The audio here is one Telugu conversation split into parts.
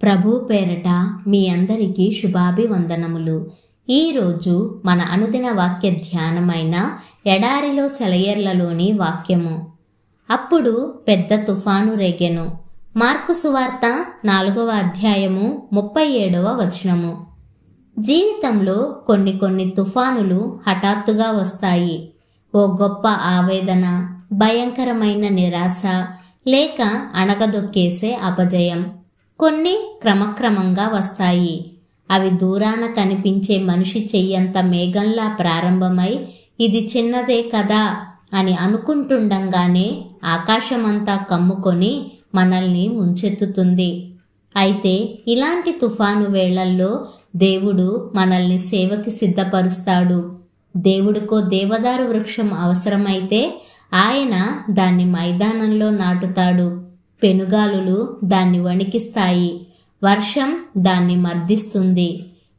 ప్రభు పేరట మీ అందరికీ శుభాభివందనములు. ఈరోజు మన అనుదిన వాక్య ధ్యానమైన ఎడారిలో సెలయర్లలోని వాక్యము. అప్పుడు పెద్ద తుఫాను రేగెను. మార్కు సువార్త 4వ అధ్యాయము 37వ వచనము. జీవితంలో కొన్ని తుఫానులు హఠాత్తుగా వస్తాయి. ఓ గొప్ప ఆవేదన, భయంకరమైన నిరాశ, లేక అణగదొక్కేసే అపజయం. కొన్ని క్రమక్రమంగా వస్తాయి. అవి దూరాన కనిపించే మనిషి చెయ్యంత మేఘంలా ప్రారంభమై ఇది చిన్నదే కదా అని అనుకుంటుండగానే ఆకాశమంతా కమ్ముకొని మనల్ని ముంచెత్తుతుంది. అయితే ఇలాంటి తుఫాను వేళల్లో దేవుడు మనల్ని సేవకి సిద్ధపరుస్తాడు. దేవుడికో దేవదారు వృక్షం అవసరమైతే ఆయన దాన్ని మైదానంలో నాటుతాడు. పెనుగాలులు దాన్ని వణికిస్తాయి, వర్షం దాన్ని మర్దిస్తుంది.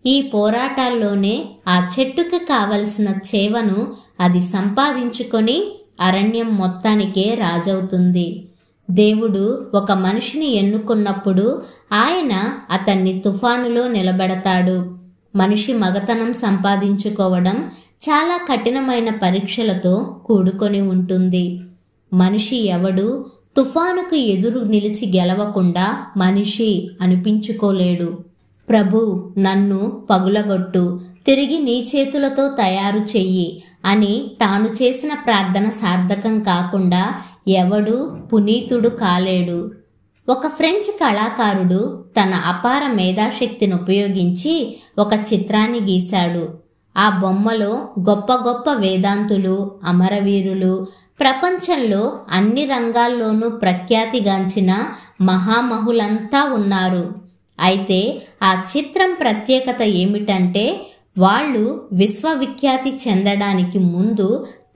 ఈ పోరాటాల్లోనే ఆ చెట్టుకి కావలసిన చేవను అది సంపాదించుకొని అరణ్యం మొత్తానికే రాజవుతుంది. దేవుడు ఒక మనిషిని ఎన్నుకున్నప్పుడు ఆయన అతన్ని తుఫానులో నిలబెడతాడు. మనిషి మగతనం సంపాదించుకోవడం చాలా కఠినమైన పరీక్షలతో కూడుకొని ఉంటుంది. మనిషి ఎవడు తుఫానుకు ఎదురు నిలిచి గెలవకుండా మనిషి అనిపించుకోలేడు. ప్రభు, నన్ను పగులగొట్టు, తిరిగి నీ చేతులతో తయారు చెయ్యి అని తాను చేసిన ప్రార్థన సార్థకం కాకుండా ఎవడు పునీతుడు కాలేడు. ఒక ఫ్రెంచ్ కళాకారుడు తన అపార మేధాశక్తిని ఉపయోగించి ఒక చిత్రాన్ని గీశాడు. ఆ బొమ్మలో గొప్ప వేదాంతులు, అమరవీరులు, ప్రపంచంలో అన్ని రంగాల్లోనూ ప్రఖ్యాతిగాంచిన మహామహులంతా ఉన్నారు. అయితే ఆ చిత్రం ప్రత్యేకత ఏమిటంటే వాళ్ళు విశ్వవిఖ్యాతి చెందడానికి ముందు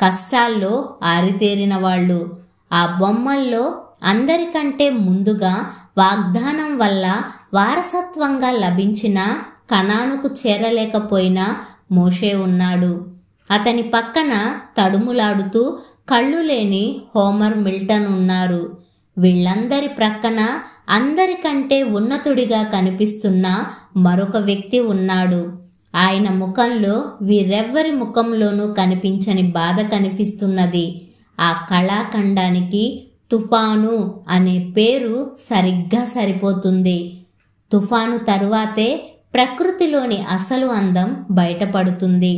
కష్టాల్లో ఆరితేరిన వాళ్ళు. ఆ బొమ్మల్లో అందరికంటే ముందుగా వాగ్దానం వల్ల వారసత్వంగా లభించిన కనానుకు చేరలేకపోయిన మోషే ఉన్నాడు. అతని పక్కన తడుములాడుతూ కళ్ళు లేని హోమర్ మిల్టన్ ఉన్నారు. వీళ్ళందరి ప్రక్కన అందరికంటే ఉన్నతుడిగా కనిపిస్తున్న మరొక వ్యక్తి ఉన్నాడు. ఆయన ముఖంలో వీరెవ్వరి ముఖంలోనూ కనిపించని బాధ కనిపిస్తున్నది. ఆ కళాఖండానికి తుఫాను అనే పేరు సరిగ్గా సరిపోతుంది. తుఫాను తరువాతే ప్రకృతిలోని అసలు అందం బయటపడుతుంది.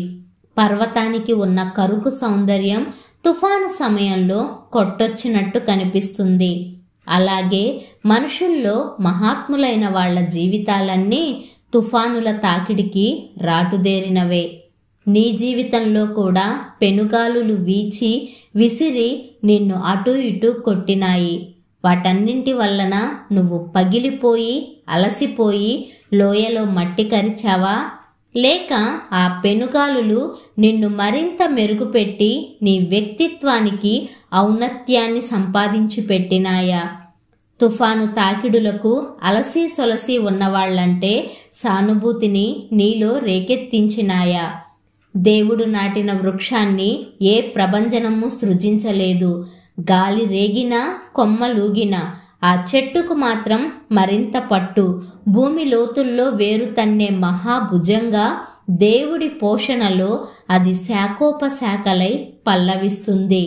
పర్వతానికి ఉన్న కరుకు సౌందర్యం తుఫాను సమయంలో కొట్టొచ్చినట్టు కనిపిస్తుంది. అలాగే మనుషుల్లో మహాత్ములైన వాళ్ల జీవితాలన్నీ తుఫానుల తాకిడికి రాటుదేరినవే. నీ జీవితంలో కూడా పెనుగాలులు వీచి విసిరి నిన్ను అటూ ఇటూ కొట్టినాయి. వాటన్నింటి వలన నువ్వు పగిలిపోయి అలసిపోయి లోయలో మట్టి కరిచావా? లేక ఆ పెనుగాలులు నిన్ను మరింత మెరుగుపెట్టి నీ వ్యక్తిత్వానికి ఔన్నత్యాన్ని సంపాదించి పెట్టినాయా? తుఫాను తాకిడులకు అలసి సొలసి ఉన్నవాళ్లంటే సానుభూతిని నీలో రేకెత్తించినాయా? దేవుడు నాటిన వృక్షాన్ని ఏ ప్రభంజనము సృజించలేదు. గాలి రేగినా కొమ్మలూగినా ఆ చెట్టుకు మాత్రం మరింత పట్టు, భూమి లోతుల్లో వేరు తన్నే మహాభుజంగా దేవుడి పోషణలో అది శాఖోపశాఖలై పల్లవిస్తుంది.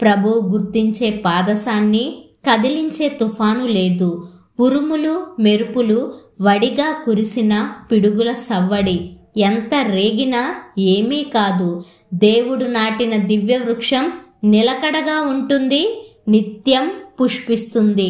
ప్రభు గుర్తించే పాదసాన్ని కదిలించే తుఫాను లేదు. ఉరుములు మెరుపులు, వడిగా కురిసిన పిడుగుల సవ్వడి ఎంత రేగినా ఏమీ కాదు. దేవుడు నాటిన దివ్య వృక్షం నిలకడగా ఉంటుంది, నిత్యం పుష్పిస్తుంది.